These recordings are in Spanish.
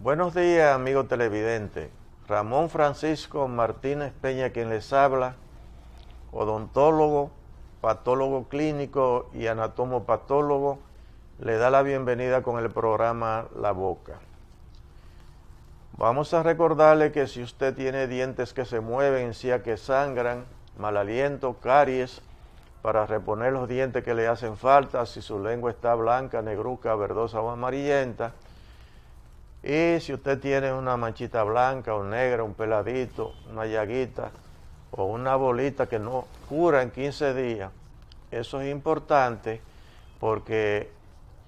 Buenos días, amigo televidente. Ramón Francisco Martínez Peña, quien les habla, odontólogo, patólogo clínico y anatomopatólogo, le da la bienvenida con el programa La Boca. Vamos a recordarle que si usted tiene dientes que se mueven, encías que sangran, mal aliento, caries, para reponer los dientes que le hacen falta, si su lengua está blanca, negruzca, verdosa o amarillenta, y si usted tiene una manchita blanca o negra, un peladito, una llaguita o una bolita que no cura en 15 días, eso es importante porque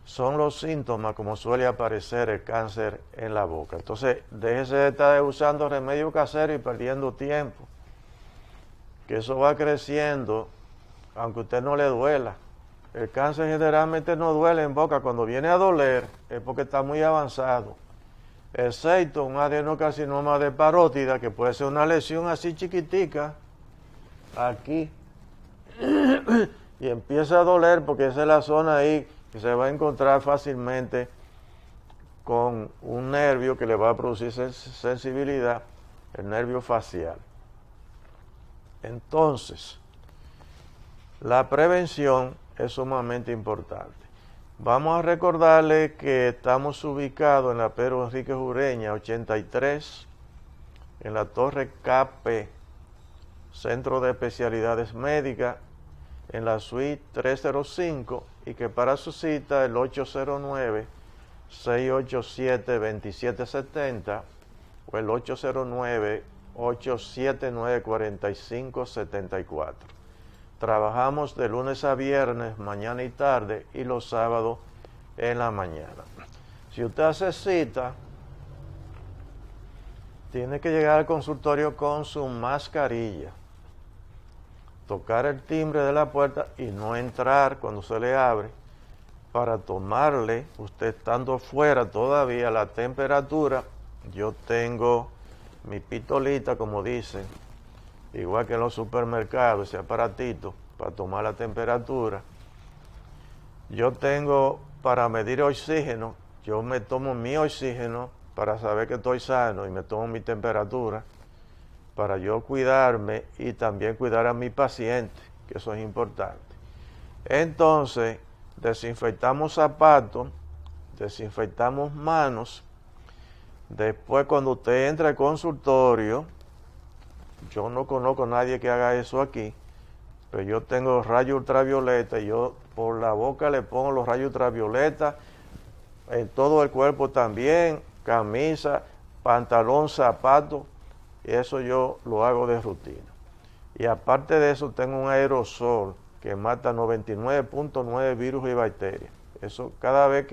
son los síntomas como suele aparecer el cáncer en la boca. Entonces, déjese de estar usando remedio casero y perdiendo tiempo, que eso va creciendo aunque a usted no le duela. El cáncer generalmente no duele en boca. Cuando viene a doler es porque está muy avanzado, excepto un adenocarcinoma de parótida, que puede ser una lesión así chiquitica aquí y empieza a doler porque esa es la zona ahí que se va a encontrar fácilmente con un nervio que le va a producir sensibilidad, el nervio facial. Entonces, la prevención es sumamente importante. Vamos a recordarle que estamos ubicados en la Pedro Enríquez Ureña 83, en la Torre KP, Centro de Especialidades Médicas, en la suite 305, y que para su cita el 809-687-2770 o el 809-879-4574. Trabajamos de lunes a viernes, mañana y tarde, y los sábados en la mañana. Si usted hace cita, tiene que llegar al consultorio con su mascarilla, tocar el timbre de la puerta y no entrar cuando se le abre, para tomarle, usted estando fuera todavía, la temperatura. Yo tengo mi pitolita, como dicen, igual que en los supermercados, ese aparatito para tomar la temperatura. Yo tengo para medir oxígeno, yo me tomo mi oxígeno para saber que estoy sano y me tomo mi temperatura para yo cuidarme y también cuidar a mi paciente, que eso es importante. Entonces, desinfectamos zapatos, desinfectamos manos. Después, cuando usted entra al consultorio, yo no conozco a nadie que haga eso aquí, pero yo tengo rayos ultravioleta y yo por la boca le pongo los rayos ultravioleta, en todo el cuerpo también, camisa, pantalón, zapato, y eso yo lo hago de rutina. Y aparte de eso tengo un aerosol que mata 99.9 virus y bacterias. Eso cada vez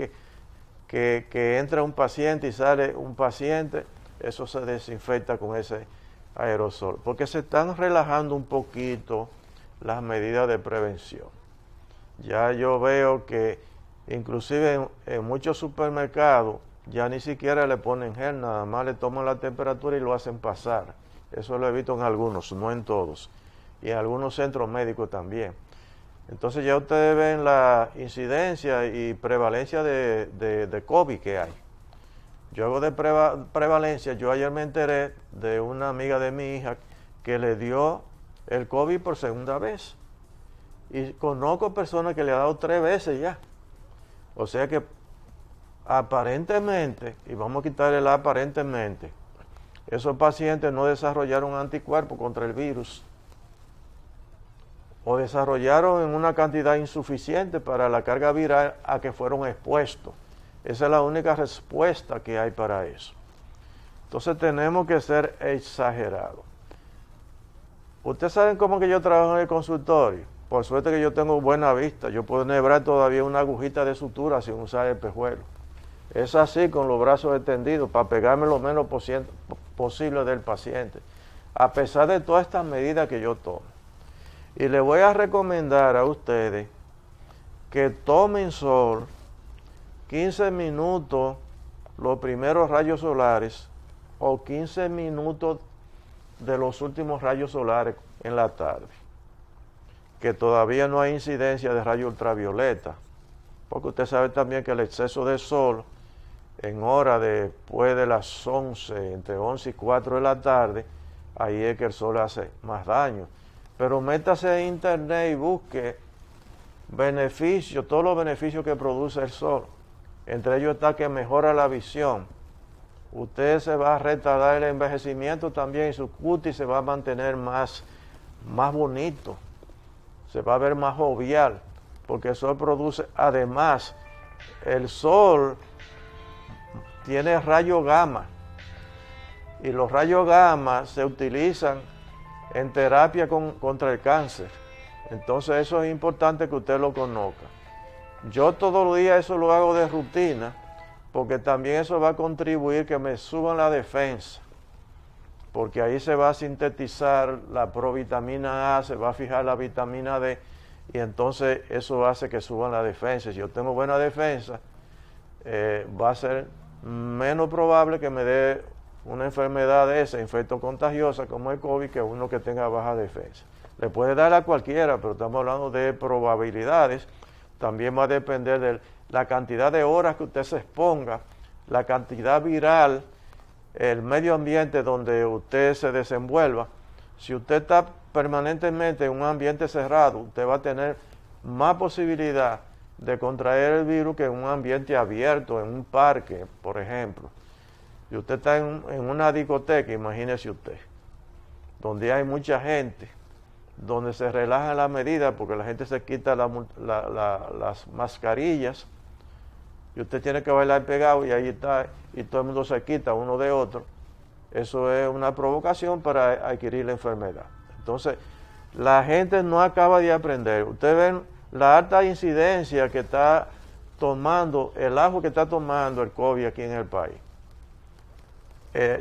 que entra un paciente y sale un paciente, eso se desinfecta con ese aerosol, porque se están relajando un poquito las medidas de prevención. Ya yo veo que inclusive en muchos supermercados ya ni siquiera le ponen gel, nada más le toman la temperatura y lo hacen pasar. Eso lo he visto en algunos, no en todos, y en algunos centros médicos también. Entonces ya ustedes ven la incidencia y prevalencia de COVID que hay. Yo hago de prevalencia. Yo ayer me enteré de una amiga de mi hija que le dio el COVID por segunda vez. Y conozco personas que le ha dado 3 veces ya. O sea que aparentemente, y vamos a quitarle el aparentemente, esos pacientes no desarrollaron anticuerpos contra el virus, o desarrollaron en una cantidad insuficiente para la carga viral a que fueron expuestos. Esa es la única respuesta que hay para eso. Entonces tenemos que ser exagerados. Ustedes saben cómo que yo trabajo en el consultorio. Por suerte que yo tengo buena vista. Yo puedo enhebrar todavía una agujita de sutura sin usar espejuelo. Es así, con los brazos extendidos, para pegarme lo menos posible del paciente, a pesar de todas estas medidas que yo tomo. Y les voy a recomendar a ustedes que tomen sol 15 minutos los primeros rayos solares o 15 minutos de los últimos rayos solares en la tarde, que todavía no hay incidencia de rayos ultravioleta, porque usted sabe también que el exceso de sol en hora después de las 11, entre 11 y 4 de la tarde, ahí es que el sol hace más daño. Pero métase en internet y busque beneficios, todos los beneficios que produce el sol. Entre ellos está que mejora la visión. Usted se va a retardar el envejecimiento también y su cutis se va a mantener más bonito. Se va a ver más jovial, porque el sol produce, además, el sol tiene rayos gamma, y los rayos gamma se utilizan en terapia contra el cáncer. Entonces eso es importante que usted lo conozca. Yo todos los días eso lo hago de rutina, porque también eso va a contribuir que me suban la defensa, porque ahí se va a sintetizar la provitamina A, se va a fijar la vitamina D, y entonces eso hace que suban la defensa. Si yo tengo buena defensa, va a ser menos probable que me dé una enfermedad de esa, infecto contagiosa como el COVID, que uno que tenga baja defensa. Le puede dar a cualquiera, pero estamos hablando de probabilidades. También va a depender de la cantidad de horas que usted se exponga, la cantidad viral, el medio ambiente donde usted se desenvuelva. Si usted está permanentemente en un ambiente cerrado, usted va a tener más posibilidad de contraer el virus que en un ambiente abierto, en un parque, por ejemplo. Si usted está en una discoteca, imagínese usted, donde hay mucha gente, donde se relajan las medidas porque la gente se quita las mascarillas, y usted tiene que bailar pegado y ahí está, y todo el mundo se quita uno de otro. Eso es una provocación para adquirir la enfermedad. Entonces, la gente no acaba de aprender. Ustedes ven la alta incidencia que está tomando, el ajo que está tomando el COVID aquí en el país.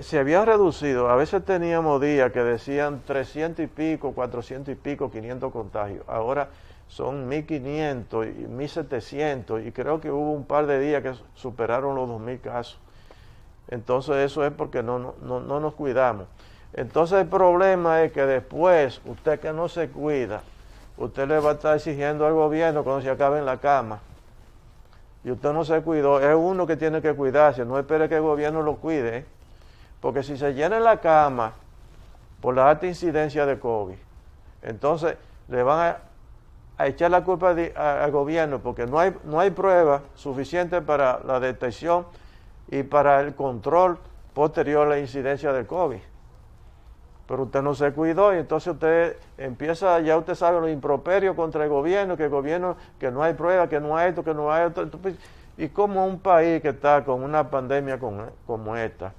Se había reducido, a veces teníamos días que decían 300 y pico, 400 y pico, 500 contagios. Ahora son 1500 y 1700, y creo que hubo un par de días que superaron los 2000 casos. Entonces eso es porque no nos cuidamos. Entonces el problema es que después, usted que no se cuida, usted le va a estar exigiendo al gobierno cuando se acabe en la cama. Y usted no se cuidó, es uno que tiene que cuidarse, no espere que el gobierno lo cuide, ¿eh? Porque si se llena la cama por la alta incidencia de COVID, entonces le van a echar la culpa al gobierno, porque no hay pruebas suficientes para la detección y para el control posterior a la incidencia del COVID. Pero usted no se cuidó, y entonces usted empieza, ya usted sabe, los improperios contra el gobierno, que no hay pruebas, que no hay esto, que no hay esto. Y como un país que está con una pandemia como esta,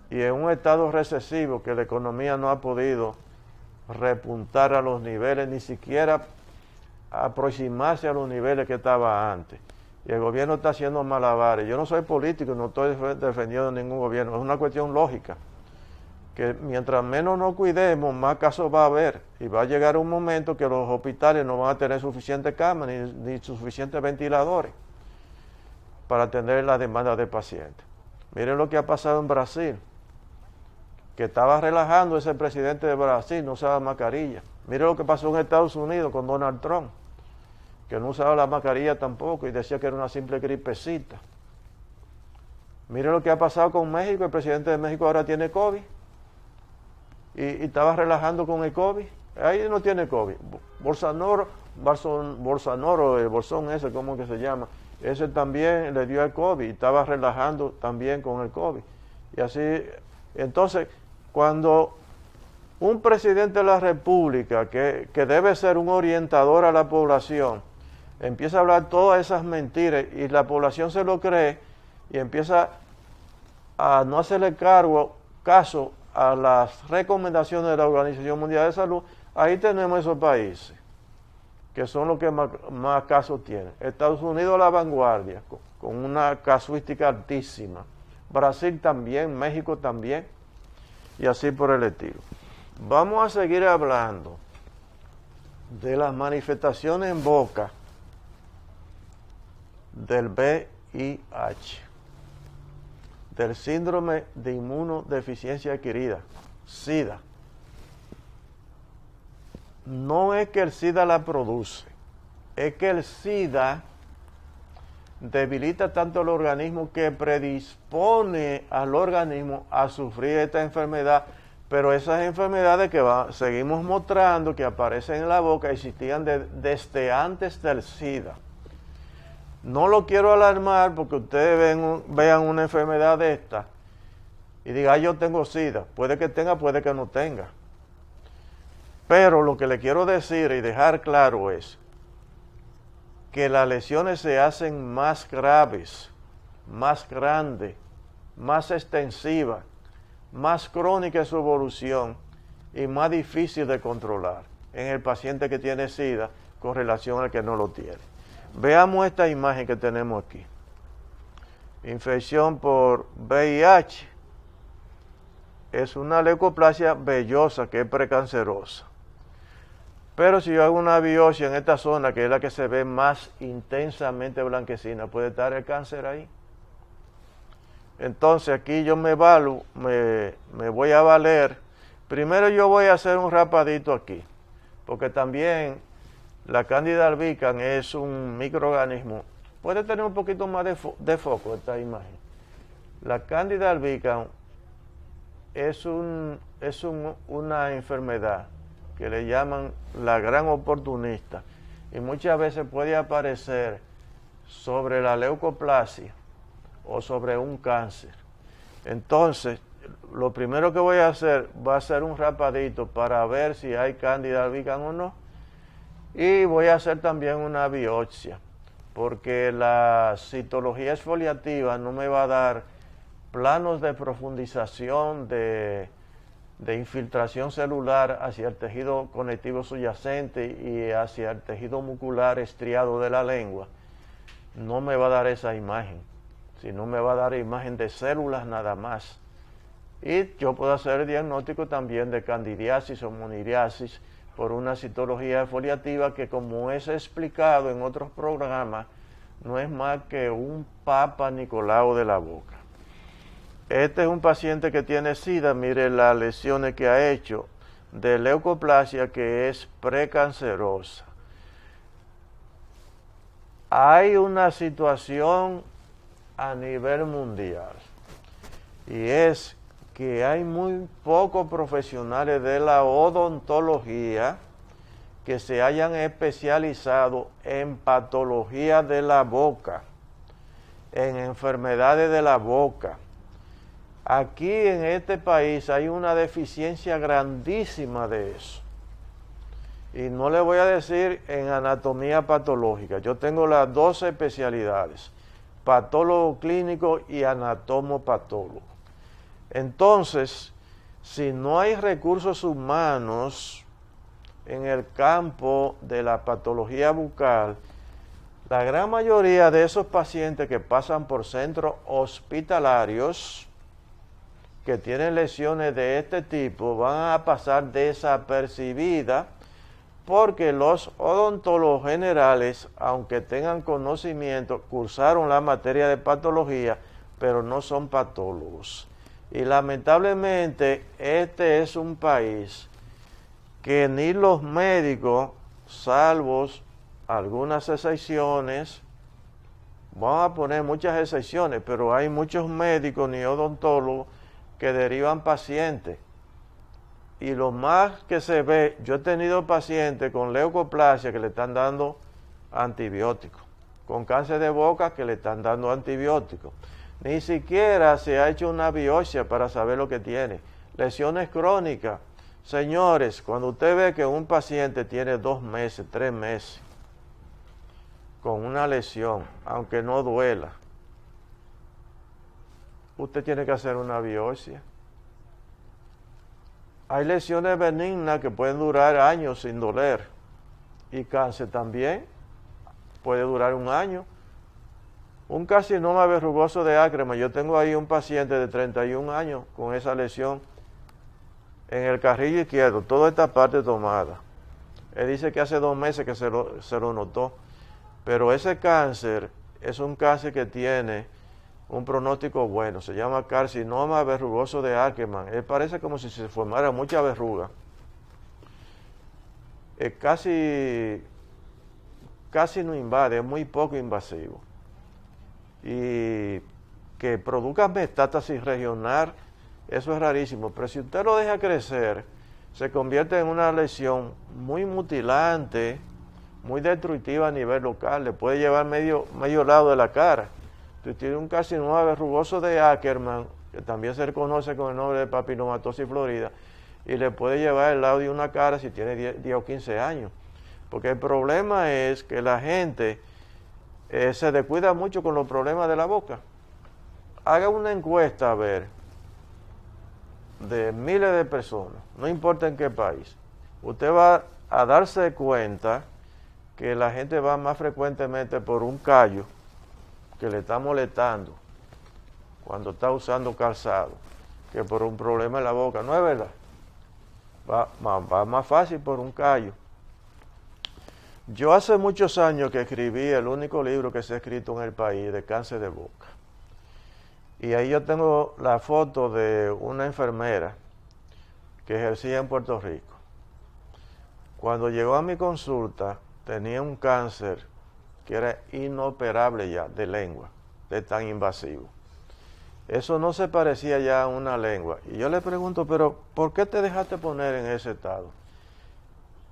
y en un estado recesivo, que la economía no ha podido repuntar a los niveles, ni siquiera aproximarse a los niveles que estaba antes, y el gobierno está haciendo malabares. Yo no soy político, no estoy defendiendo ningún gobierno, es una cuestión lógica, que mientras menos nos cuidemos, más casos va a haber, y va a llegar un momento que los hospitales no van a tener suficientes camas ni suficientes ventiladores para atender la demanda de pacientes. Miren lo que ha pasado en Brasil, que estaba relajando ese presidente de Brasil, no usaba mascarilla. Miren lo que pasó en Estados Unidos con Donald Trump, que no usaba la mascarilla tampoco y decía que era una simple gripecita. Miren lo que ha pasado con México, el presidente de México ahora tiene COVID y estaba relajando con el COVID. Ahí no tiene COVID. Bolsonaro, el bolsón ese, ¿cómo que se llama? Ese también le dio el COVID y estaba relajando también con el COVID. Y así, entonces, cuando un presidente de la República, que debe ser un orientador a la población, empieza a hablar todas esas mentiras y la población se lo cree y empieza a no hacerle caso a las recomendaciones de la Organización Mundial de Salud, ahí tenemos esos países, que son los que más casos tienen. Estados Unidos a la vanguardia, con una casuística altísima. Brasil también, México también, y así por el estilo. Vamos a seguir hablando de las manifestaciones en boca del VIH, del síndrome de inmunodeficiencia adquirida, SIDA. No es que el SIDA la produce, es que el SIDA debilita tanto el organismo que predispone al organismo a sufrir esta enfermedad, pero esas enfermedades que seguimos mostrando que aparecen en la boca existían desde antes del SIDA. No lo quiero alarmar porque ustedes vean una enfermedad de esta y digan, yo tengo SIDA. Puede que tenga, puede que no tenga. Pero lo que le quiero decir y dejar claro es que las lesiones se hacen más graves, más grandes, más extensivas, más crónica en su evolución y más difícil de controlar en el paciente que tiene SIDA con relación al que no lo tiene. Veamos esta imagen que tenemos aquí. Infección por VIH. Es una leucoplasia vellosa que es precancerosa. Pero si yo hago una biopsia en esta zona, que es la que se ve más intensamente blanquecina, puede estar el cáncer ahí. Entonces aquí yo me voy a valer. Primero yo voy a hacer un rapadito aquí, porque también la Candida albicans es un microorganismo. Puede tener un poquito más de foco esta imagen. La Candida albicans es una enfermedad que le llaman la gran oportunista y muchas veces puede aparecer sobre la leucoplasia o sobre un cáncer. Entonces, lo primero que voy a hacer va a ser un rapadito para ver si hay Candida albicans o no, y voy a hacer también una biopsia, porque la citología exfoliativa no me va a dar planos de profundización de infiltración celular hacia el tejido conectivo subyacente y hacia el tejido muscular estriado de la lengua. No me va a dar esa imagen, sino me va a dar imagen de células nada más. Y yo puedo hacer el diagnóstico también de candidiasis o moniriasis por una citología exfoliativa que, como es explicado en otros programas, no es más que un Papa Nicolau de la boca. Este es un paciente que tiene SIDA, mire las lesiones que ha hecho de leucoplasia que es precancerosa. Hay una situación a nivel mundial y es que hay muy pocos profesionales de la odontología que se hayan especializado en patología de la boca, en enfermedades de la boca. Aquí en este país hay una deficiencia grandísima de eso. Y no le voy a decir en anatomía patológica. Yo tengo las dos especialidades, patólogo clínico y anatomopatólogo. Entonces, si no hay recursos humanos en el campo de la patología bucal, la gran mayoría de esos pacientes que pasan por centros hospitalarios que tienen lesiones de este tipo van a pasar desapercibidas porque los odontólogos generales, aunque tengan conocimiento, cursaron la materia de patología, pero no son patólogos. Y lamentablemente este es un país que ni los médicos, salvo algunas excepciones, vamos a poner muchas excepciones, pero hay muchos médicos ni odontólogos que derivan pacientes. Y lo más que se ve, yo he tenido pacientes con leucoplasia que le están dando antibióticos, con cáncer de boca que le están dando antibióticos. Ni siquiera se ha hecho una biopsia para saber lo que tiene. Lesiones crónicas. Señores, cuando usted ve que un paciente tiene 2 meses, 3 meses, con una lesión, aunque no duela, usted tiene que hacer una biopsia. Hay lesiones benignas que pueden durar años sin doler. Y cáncer también puede durar 1 año. Un carcinoma verrugoso de Ackermann, yo tengo ahí un paciente de 31 años con esa lesión en el carrillo izquierdo, toda esta parte tomada. Él dice que hace 2 meses que se lo notó. Pero ese cáncer es un cáncer que tiene un pronóstico bueno, se llama carcinoma verrugoso de Ackermann. Él parece como si se formara mucha verruga. Casi no invade, es muy poco invasivo. y que produzca metástasis regional, eso es rarísimo. Pero si usted lo deja crecer, se convierte en una lesión muy mutilante, muy destructiva a nivel local, le puede llevar medio lado de la cara. Si tiene un carcinoma verrugoso de Ackermann, que también se conoce con el nombre de papilomatosis florida, y le puede llevar el lado de una cara si tiene 10 o 15 años. Porque el problema es que la gente se descuida mucho con los problemas de la boca. Haga una encuesta a ver de miles de personas, no importa en qué país. Usted va a darse cuenta que la gente va más frecuentemente por un callo que le está molestando cuando está usando calzado que por un problema en la boca, ¿no es verdad? Va más fácil por un callo. Yo hace muchos años que escribí el único libro que se ha escrito en el país de cáncer de boca. Y ahí yo tengo la foto de una enfermera que ejercía en Puerto Rico. Cuando llegó a mi consulta, tenía un cáncer que era inoperable ya, de lengua, de tan invasivo. Eso no se parecía ya a una lengua. Y yo le pregunto, pero ¿por qué te dejaste poner en ese estado?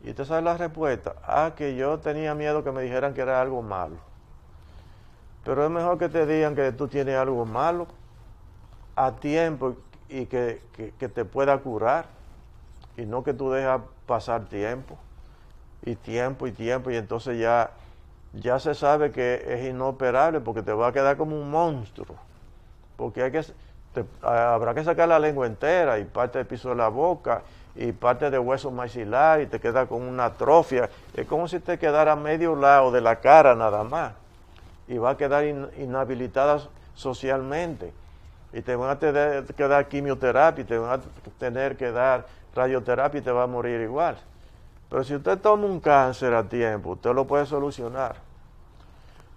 Y usted sabe la respuesta, que yo tenía miedo que me dijeran que era algo malo. Pero es mejor que te digan que tú tienes algo malo a tiempo y que te pueda curar, y no que tú dejas pasar tiempo, y entonces ya se sabe que es inoperable porque te va a quedar como un monstruo, porque habrá que sacar la lengua entera y parte del piso de la boca y parte del hueso maxilar y te queda con una atrofia. Es como si te quedara medio lado de la cara nada más y va a quedar inhabilitada socialmente y te van a tener que dar quimioterapia y te van a tener que dar radioterapia y te va a morir igual. Pero si usted toma un cáncer a tiempo, usted lo puede solucionar.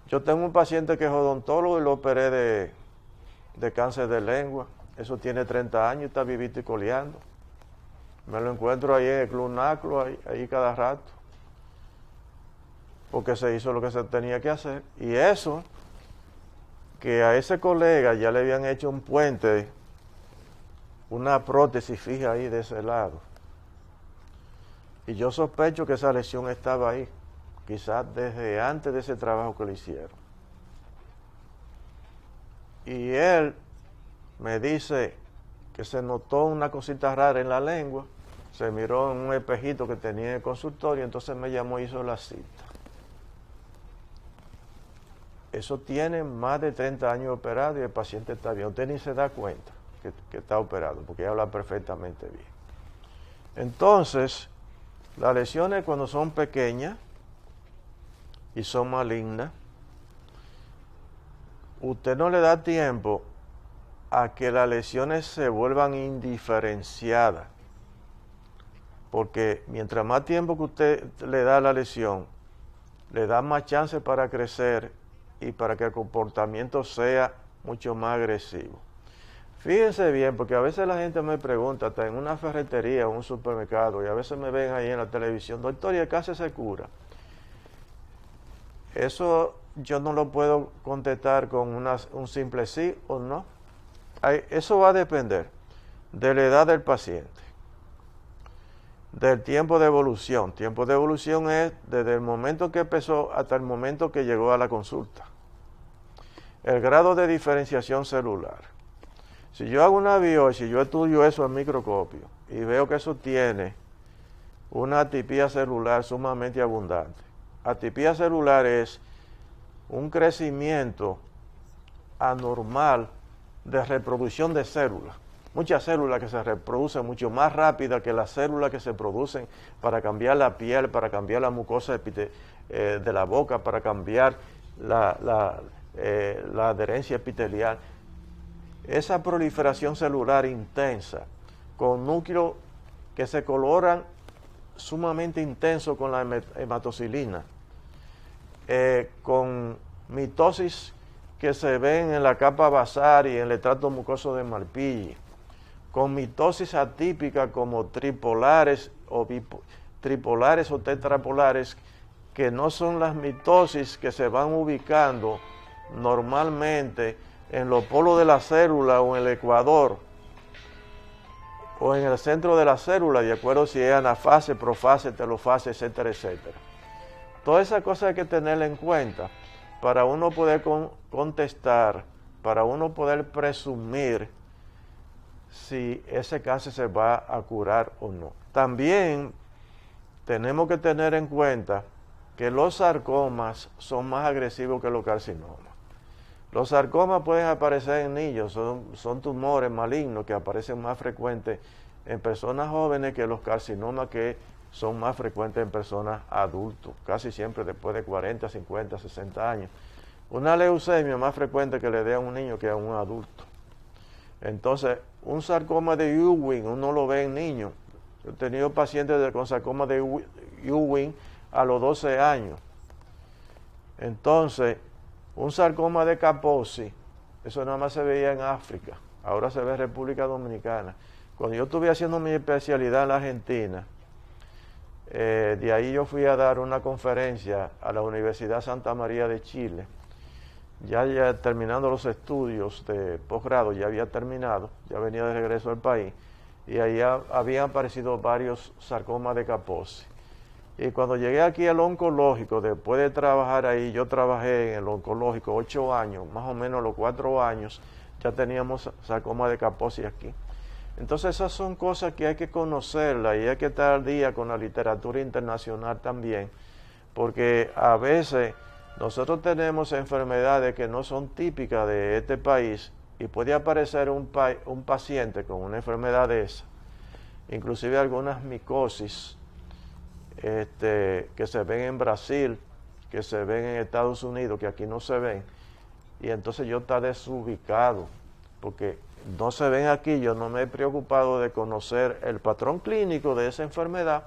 Yo tengo un paciente que es odontólogo y lo operé de cáncer de lengua. Eso tiene 30 años y está vivito y coleando. Me lo encuentro ahí en el Club Naclo, ahí cada rato. Porque se hizo lo que se tenía que hacer. Y eso, que a ese colega ya le habían hecho un puente, una prótesis fija ahí de ese lado. Y yo sospecho que esa lesión estaba ahí, quizás desde antes de ese trabajo que le hicieron. Y él me dice que se notó una cosita rara en la lengua, se miró en un espejito que tenía en el consultorio, entonces me llamó y hizo la cita. Eso tiene más de 30 años operado y el paciente está bien. Usted ni se da cuenta que está operado, porque habla perfectamente bien. Entonces, las lesiones cuando son pequeñas y son malignas, usted no le da tiempo a que las lesiones se vuelvan indiferenciadas, porque mientras más tiempo que usted le da a la lesión, le da más chance para crecer y para que el comportamiento sea mucho más agresivo. Fíjense bien, porque a veces la gente me pregunta, hasta en una ferretería o un supermercado, y a veces me ven ahí en la televisión, doctor, ¿y el cáncer se cura? Eso yo no lo puedo contestar con un simple sí o no. Eso va a depender de la edad del paciente, del tiempo de evolución. Tiempo de evolución es desde el momento que empezó hasta el momento que llegó a la consulta. El grado de diferenciación celular. Si yo hago una biopsia, yo estudio eso al microscopio y veo que eso tiene una atipía celular sumamente abundante. Atipía celular es un crecimiento anormal de reproducción de células. Muchas células que se reproducen mucho más rápida que las células que se producen para cambiar la piel, para cambiar la mucosa de la boca, para cambiar la adherencia epitelial. Esa proliferación celular intensa, con núcleos que se coloran sumamente intensos con la hematocilina, con mitosis que se ven en la capa basal y en el estrato mucoso de Malpighi, con mitosis atípica como tripolares o tetrapolares, que no son las mitosis que se van ubicando normalmente en los polos de la célula o en el ecuador o en el centro de la célula, de acuerdo si es anafase, profase, telofase, etcétera, etcétera. Todas esas cosas hay que tenerla en cuenta para uno poder contestar, para uno poder presumir si ese cáncer se va a curar o no. También tenemos que tener en cuenta que los sarcomas son más agresivos que los carcinomas. Los sarcomas pueden aparecer en niños, son tumores malignos que aparecen más frecuentes en personas jóvenes que los carcinomas que son más frecuentes en personas adultos, casi siempre después de 40, 50, 60 años. Una leucemia es más frecuente que le dé a un niño que a un adulto. Entonces, un sarcoma de Ewing uno lo ve en niños. He tenido pacientes con sarcoma de Ewing a los 12 años. Entonces, un sarcoma de Kaposi, eso nada más se veía en África, ahora se ve en República Dominicana. Cuando yo estuve haciendo mi especialidad en la Argentina, de ahí yo fui a dar una conferencia a la Universidad Santa María de Chile, ya terminando los estudios de posgrado, ya había terminado, ya venía de regreso al país, y ahí habían aparecido varios sarcomas de Kaposi. Y cuando llegué aquí al oncológico, después de trabajar ahí, yo trabajé en el oncológico 8 años, más o menos los 4 años, ya teníamos sarcoma de Kaposi aquí. Entonces esas son cosas que hay que conocerlas y hay que estar al día con la literatura internacional también, porque a veces nosotros tenemos enfermedades que no son típicas de este país y puede aparecer un paciente con una enfermedad de esa, inclusive algunas micosis, que se ven en Brasil, que se ven en Estados Unidos, que aquí no se ven, y entonces yo está desubicado, porque no se ven aquí, yo no me he preocupado de conocer el patrón clínico de esa enfermedad,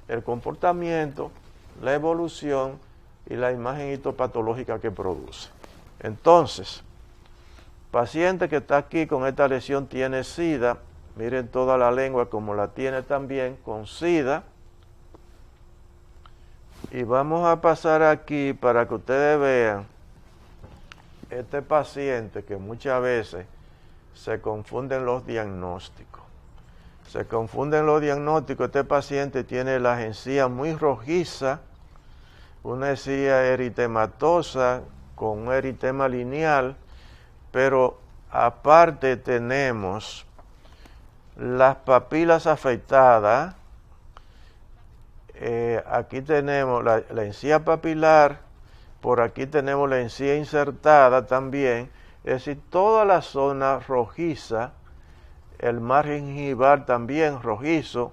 el comportamiento, la evolución y la imagen histopatológica que produce. Entonces, paciente que está aquí con esta lesión tiene SIDA, miren toda la lengua como la tiene también con SIDA. Y vamos a pasar aquí para que ustedes vean este paciente que muchas veces se confunden los diagnósticos. Se confunden los diagnósticos. Este paciente tiene las encías muy rojizas, una encía eritematosa con un eritema lineal, pero aparte tenemos las papilas afectadas. Aquí tenemos la encía papilar, por aquí tenemos la encía insertada también, es decir, toda la zona rojiza, el margen gingival también rojizo,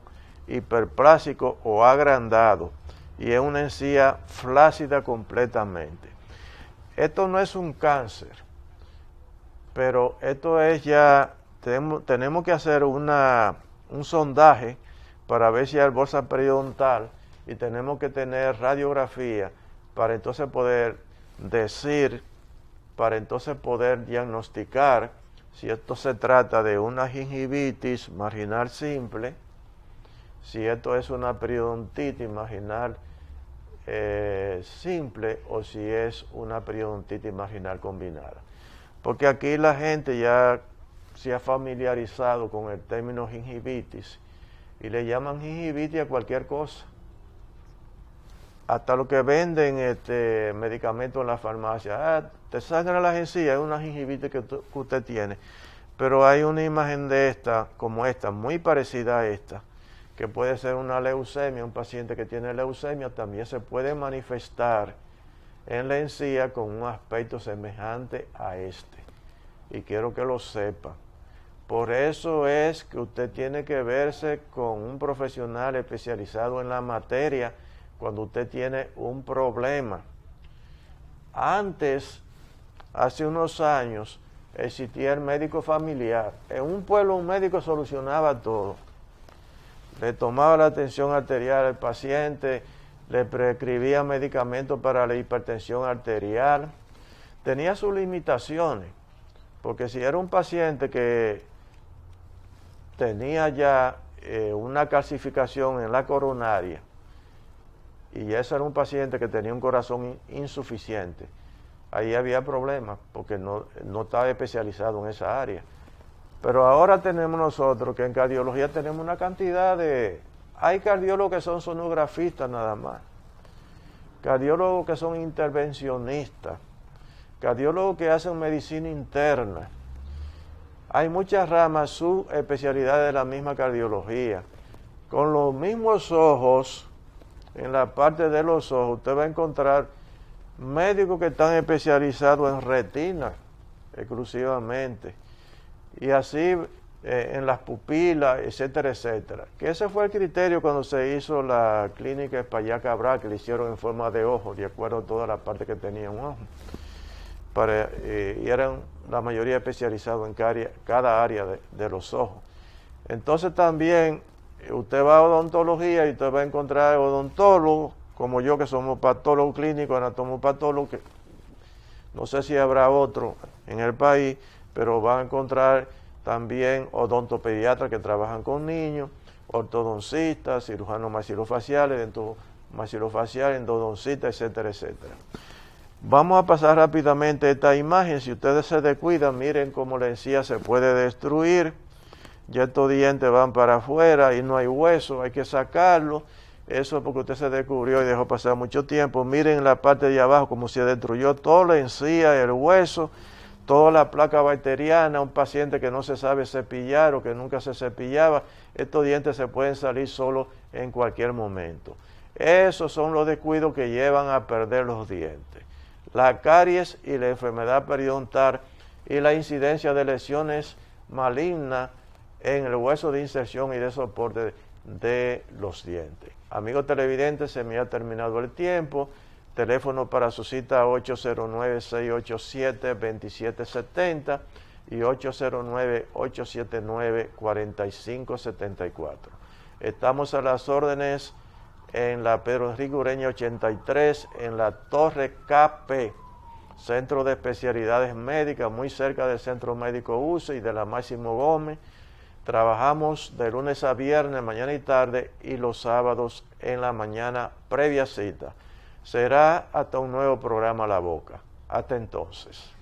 hiperplásico o agrandado, y es una encía flácida completamente. Esto no es un cáncer, pero esto es ya, tenemos que hacer un sondaje para ver si hay bolsa periodontal y tenemos que tener radiografía para entonces poder decir, para entonces poder diagnosticar si esto se trata de una gingivitis marginal simple, si esto es una periodontitis marginal simple o si es una periodontitis marginal combinada. Porque aquí la gente ya se ha familiarizado con el término gingivitis y le llaman gingivitis a cualquier cosa. Hasta lo que venden medicamentos en la farmacia. Te sangran las encías, es una gingivitis que usted tiene. Pero hay una imagen de esta, como esta, muy parecida a esta, que puede ser una leucemia. Un paciente que tiene leucemia también se puede manifestar en la encía con un aspecto semejante a este. Y quiero que lo sepa. Por eso es que usted tiene que verse con un profesional especializado en la materia cuando usted tiene un problema. Antes, hace unos años, existía el médico familiar. En un pueblo un médico solucionaba todo. Le tomaba la tensión arterial al paciente, le prescribía medicamentos para la hipertensión arterial. Tenía sus limitaciones, porque si era un paciente que tenía ya una calcificación en la coronaria, y ese era un paciente que tenía un corazón insuficiente, ahí había problemas porque no estaba especializado en esa área. Pero ahora tenemos nosotros que en cardiología tenemos una cantidad de... Hay cardiólogos que son sonografistas nada más, cardiólogos que son intervencionistas, cardiólogos que hacen medicina interna. Hay muchas ramas, subespecialidades de la misma cardiología. Con los mismos ojos, en la parte de los ojos, usted va a encontrar médicos que están especializados en retina exclusivamente, y así en las pupilas, etcétera, etcétera. Que ese fue el criterio cuando se hizo la clínica Espaillá Cabral, que le hicieron en forma de ojo, de acuerdo a toda la parte que tenía un ojo. Y eran la mayoría especializados en cada área de los ojos. Entonces también usted va a odontología y usted va a encontrar odontólogos, como yo, que somos patólogos clínicos, anatomopatólogos, que no sé si habrá otro en el país, pero van a encontrar también odontopediatras que trabajan con niños, ortodoncistas, cirujanos maxilofaciales, dentomaxilofaciales, endodoncistas, etcétera, etcétera. Vamos a pasar rápidamente esta imagen. Si ustedes se descuidan, miren cómo la encía se puede destruir. Ya estos dientes van para afuera y no hay hueso, hay que sacarlo. Eso es porque usted se descubrió y dejó pasar mucho tiempo. Miren la parte de abajo como se destruyó toda la encía, el hueso, toda la placa bacteriana. Un paciente que no se sabe cepillar o que nunca se cepillaba, estos dientes se pueden salir solos en cualquier momento. Esos son los descuidos que llevan a perder los dientes. La caries y la enfermedad periodontal y la incidencia de lesiones malignas en el hueso de inserción y de soporte de los dientes. Amigos televidentes, se me ha terminado el tiempo. Teléfono para su cita 809-687-2770 y 809-879-4574. Estamos a las órdenes en la Pedro Enrique Ureña 83, en la Torre KP, Centro de Especialidades Médicas, muy cerca del Centro Médico UCE y de la Máximo Gómez. Trabajamos de lunes a viernes, mañana y tarde, y los sábados en la mañana previa cita. Será hasta un nuevo programa La Boca. Hasta entonces.